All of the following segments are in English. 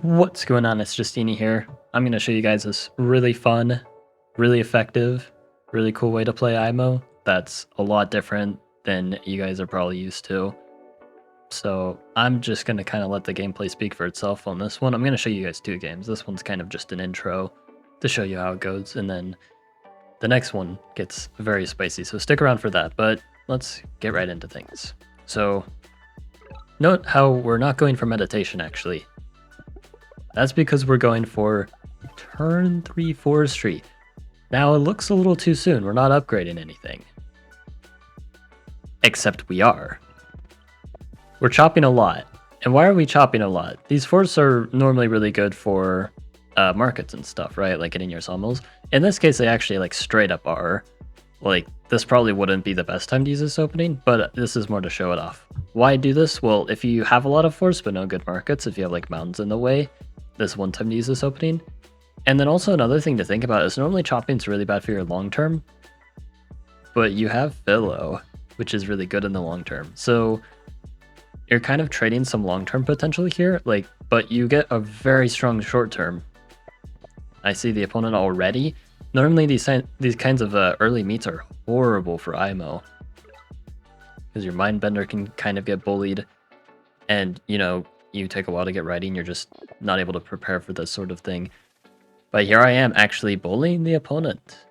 What's going on? It's Justeeni here. I'm going to show you guys this really fun, really effective, really cool way to play IMO that's a lot different than you guys are probably used to. So I'm just going to kind of let the gameplay speak for itself on this one. I'm going to show you guys two games. This one's kind of just an intro to show you how it goes, and then the next one gets very spicy, so stick around for that. But let's get right into things. So note how we're not going for meditation, actually. That's because we're going for turn 3 forestry. Now it looks a little too soon. We're not upgrading anything. Except we are. We're chopping a lot. And why are we chopping a lot? These forests are normally really good for markets and stuff, right? Like getting your sawmills. In this case, they actually like straight up are. Like this probably wouldn't be the best time to use this opening, but this is more to show it off. Why do this? Well, if you have a lot of forests but no good markets, if you have like mountains in the way, this one time to use this opening. And then also another thing to think about is normally chopping is really bad for your long term, but you have Philo, which is really good in the long term. So you're kind of trading some long term potential here, like, but you get a very strong short term. I see the opponent already. Normally these kinds of early meets are horrible for IMO because your Mindbender can kind of get bullied, and you know, you take a while to get writing, you're just not able to prepare for this sort of thing. But here I am actually bullying the opponent.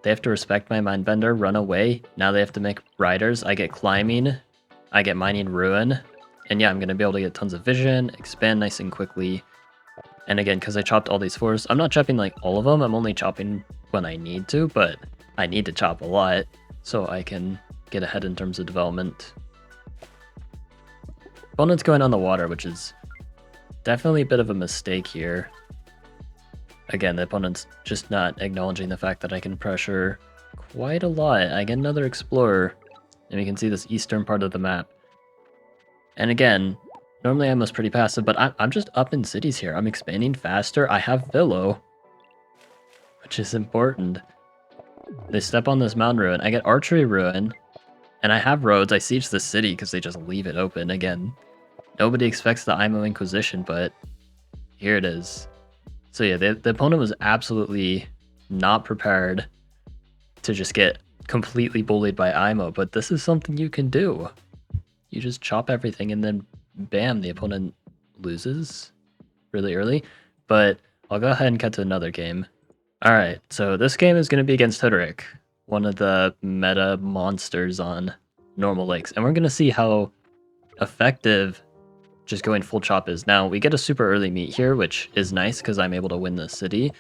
They have to respect my Mindbender, run away. Now they have to make riders. I get climbing, I get mining ruin, and yeah, I'm going to be able to get tons of vision, expand nice and quickly. And again, because I chopped all these forests, I'm not chopping like all of them, I'm only chopping when I need to, but I need to chop a lot so I can get ahead in terms of development. Opponent's going on the water, which is definitely a bit of a mistake here. Again, the opponent's just not acknowledging the fact that I can pressure quite a lot. I get another explorer, and we can see this eastern part of the map. And again, normally I'm pretty passive, but I'm just up in cities here. I'm expanding faster. I have Philo, which is important. They step on this mountain ruin. I get archery ruin, and I have roads. I siege the city because they just leave it open. Again, nobody expects the IMO Inquisition, but here it is. So yeah, the opponent was absolutely not prepared to just get completely bullied by IMO, but this is something you can do. You just chop everything and then bam, the opponent loses really early. But I'll go ahead and cut to another game. Alright, so this game is going to be against Hooderick, one of the meta monsters on normal lakes. And we're going to see how effective just going full chop is. Now, we get a super early meet here, which is nice because I'm able to win the city.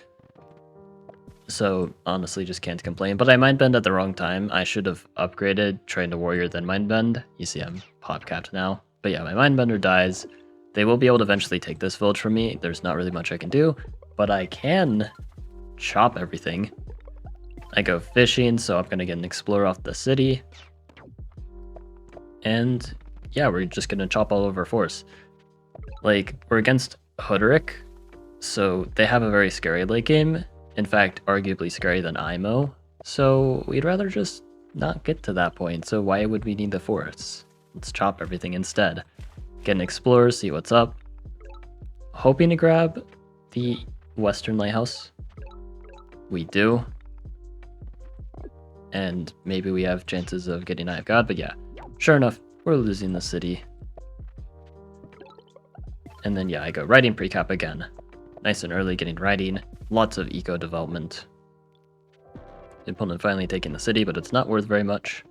So, honestly, just can't complain. But I Mindbend at the wrong time. I should have upgraded, trained a warrior, then Mindbend. You see I'm pop capped now. But yeah, my Mindbender dies. They will be able to eventually take this village from me. There's not really much I can do, but I can chop everything. I go fishing, so I'm going to get an explorer off the city. And yeah, we're just going to chop all over force. Like, we're against Hooderick, so they have a very scary late game. In fact, arguably scarier than IMO. So we'd rather just not get to that point. So why would we need the forests? Let's chop everything instead. Get an explorer, see what's up. Hoping to grab the western lighthouse. We do. And maybe we have chances of getting Eye of God, but yeah, sure enough, we're losing the city. And then yeah, I go writing precap again. Nice and early getting writing. Lots of eco development. The opponent finally taking the city, but it's not worth very much.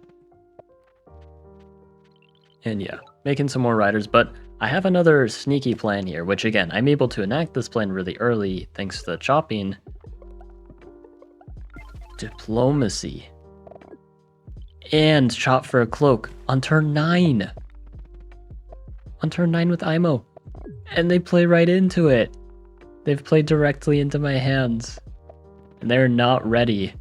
And yeah, making some more riders, but I have another sneaky plan here, which again, I'm able to enact this plan really early thanks to the chopping. Diplomacy. And chop for a cloak on turn 9. On turn 9 with IMO. And they play right into it. They've played directly into my hands. And they're not ready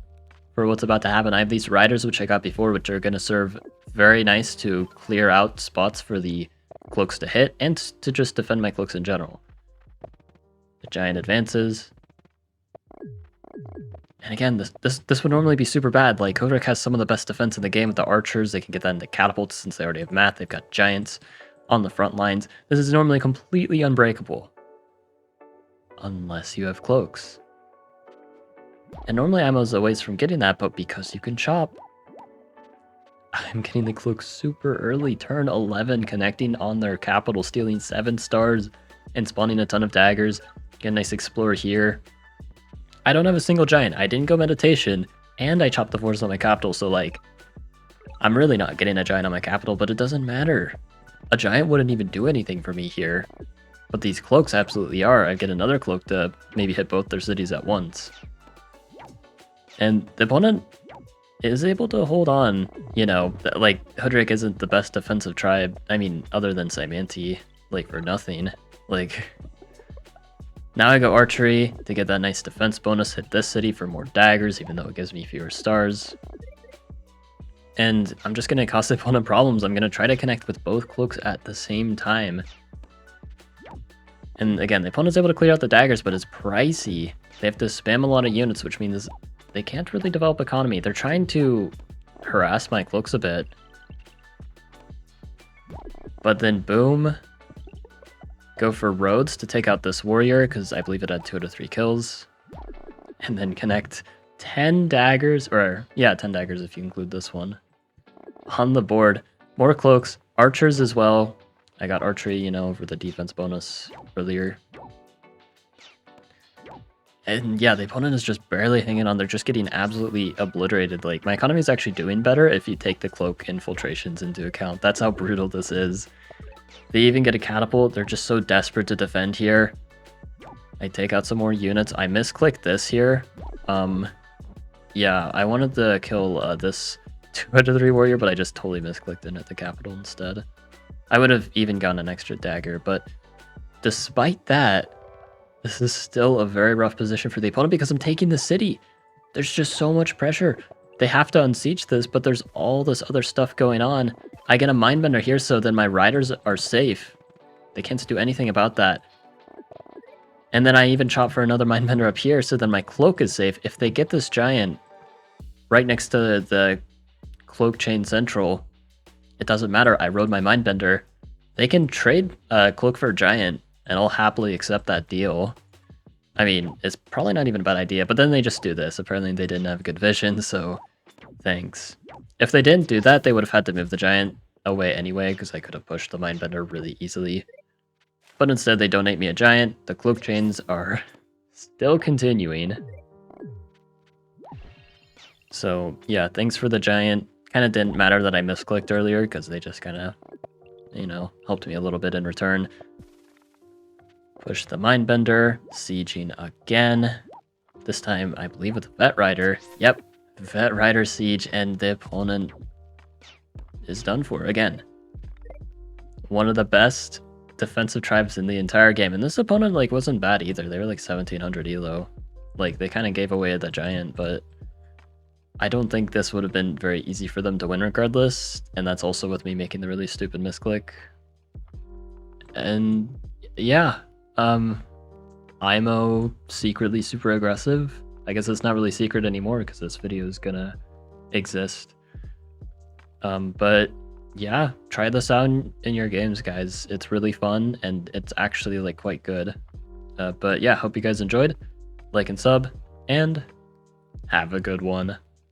for what's about to happen. I have these riders, which I got before, which are going to serve very nice to clear out spots for the cloaks to hit, and to just defend my cloaks in general. The giant advances. And again, this would normally be super bad. Like, Hooderick has some of the best defense in the game with the archers. They can get that into catapults since they already have math. They've got giants on the front lines. This is normally completely unbreakable. unless you have cloaks. And normally I'm a ways from getting that, but because you can chop, I'm getting the cloak super early. Turn 11, connecting on their capital, stealing 7 stars, and spawning a ton of daggers. Get a nice explorer here. I don't have a single giant. I didn't go meditation, and I chopped the forces on my capital, so like, I'm really not getting a giant on my capital, but it doesn't matter. A giant wouldn't even do anything for me here. But these cloaks absolutely are. I get another cloak to maybe hit both their cities at once. And the opponent is able to hold on, you know, like, Hoodrick isn't the best defensive tribe, I mean, other than Simanti, like, for nothing. Like, now I go archery to get that nice defense bonus, hit this city for more daggers, even though it gives me fewer stars. And I'm just going to cause the opponent problems. I'm going to try to connect with both cloaks at the same time. And again, the opponent's able to clear out the daggers, but it's pricey. They have to spam a lot of units, which means they can't really develop economy. They're trying to harass my cloaks a bit. But then boom, go for roads to take out this warrior, because I believe it had 2 out of 3 kills. And then connect 10 daggers, or yeah, 10 daggers if you include this one, on the board. More cloaks, archers as well. I got archery, you know, for the defense bonus earlier. And yeah, the opponent is just barely hanging on. They're just getting absolutely obliterated. Like, my economy is actually doing better if you take the cloak infiltrations into account. That's how brutal this is. They even get a catapult. They're just so desperate to defend here. I take out some more units. I misclicked this here. Yeah, I wanted to kill this 2 out of 3 warrior, but I just totally misclicked in at the capital instead. I would have even gotten an extra dagger, but despite that, this is still a very rough position for the opponent because I'm taking the city. There's just so much pressure. They have to unsiege this, but there's all this other stuff going on. I get a mindbender here, so then my riders are safe. They can't do anything about that. And then I even chop for another mindbender up here, so then my cloak is safe. If they get this giant right next to the cloak chain central, it doesn't matter. I rode my mindbender. They can trade cloak for a giant, and I'll happily accept that deal. I mean, it's probably not even a bad idea, but then they just do this. Apparently they didn't have good vision, so thanks. If they didn't do that, they would have had to move the giant away anyway, because I could have pushed the mindbender really easily. But instead they donate me a giant. The cloak chains are still continuing. So yeah, thanks for the giant. Kind of didn't matter that I misclicked earlier, because they just kind of, you know, helped me a little bit in return. Push the mindbender, sieging again. This time, I believe with the Vet Rider. Yep, Vet Rider siege, and the opponent is done for again. One of the best defensive tribes in the entire game, and this opponent like wasn't bad either. They were like 1700 elo. Like, they kind of gave away the giant, but I don't think this would have been very easy for them to win regardless, and that's also with me making the really stupid misclick. And yeah, IMO secretly super aggressive. I guess it's not really secret anymore because this video is gonna exist. But yeah, try this out in your games, guys. It's really fun, and it's actually like quite good. But yeah, hope you guys enjoyed. Like and sub, and have a good one.